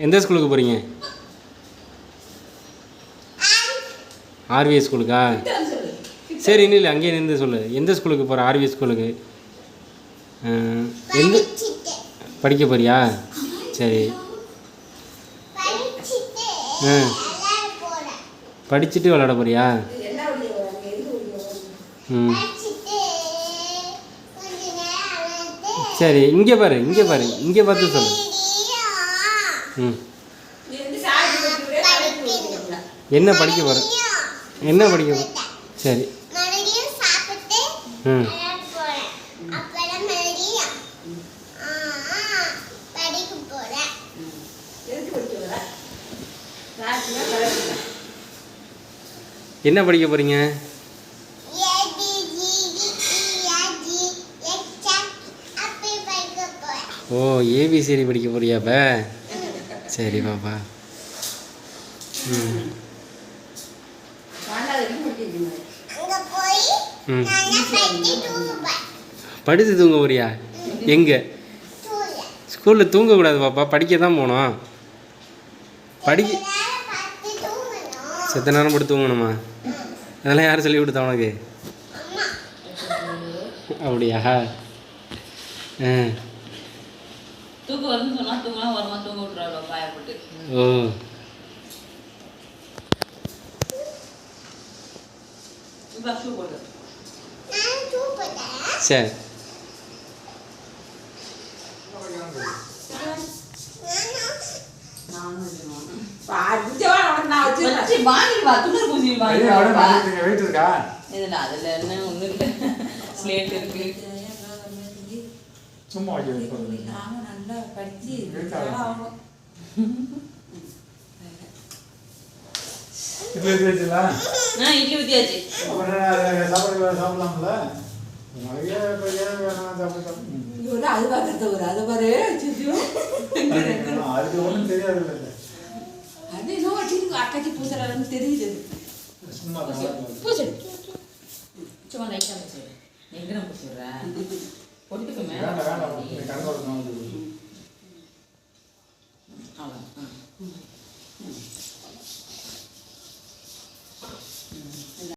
எந்த ஸ்கூலுக்கு போகிறீங்க? ஆர்விஎஸ் ஸ்கூலுக்கா? சரி, இன்னும் இல்லை, அங்கேயே நின்று சொல்லு. எந்த ஸ்கூலுக்கு போகிற? ஆர்விஎஸ் ஸ்கூலுக்கு. எந்த படிக்க போறியா? சரி. படிச்சுட்டு விளாட போறியா? ம், சரி. இங்கே பாரு, இங்கே பாரு, இங்கே பார்த்து சொல்லு. ம், என்ன படிக்க போகிற? என்ன படிக்க போகிற? சரி. ம், என்ன படிக்க போகிறீங்க? ஓ, ஏபிசிடி படிக்க போறியா இப்போ? சரி பாப்பா. ம், ம். படித்து தூங்க போறியா? எங்கே? ஸ்கூலில் தூங்கக்கூடாது பாப்பா, படிக்க தான் போகணும். படிக்க செத்த நேரம் படுத்து தூங்கணுமா? அதெல்லாம் யார் சொல்லி கொடுத்தா உனக்கு? அப்படியா? தூக்கு வருதுன்னு சொன்னா தூங்கலாம், வருமா தூங்க விட்டுறாங்க பாயப்பட்டு. ஓ, ஷூ போட்டு சரி. அதுல என்ன ஒண்ணு இல்ல, ஸ்லேட் இருக்கு. சும்மா நல்லா படிச்சு இட்லி ஊத்தியாச்சு. சாப்பிடலாம்ல. அது பார்க்கறது ஒரு அது பாரு, அதுக்கு ஒன்றும் தெரியாது. அது இன்னும் அக்காச்சி பூசறாருன்னு தெரியுது. சும்மா பூசடு சும்மா லைட்டாக பூசிடுறேன். எங்கே நான் பூசிடுறேன்? பொட்டுக்கு மேலே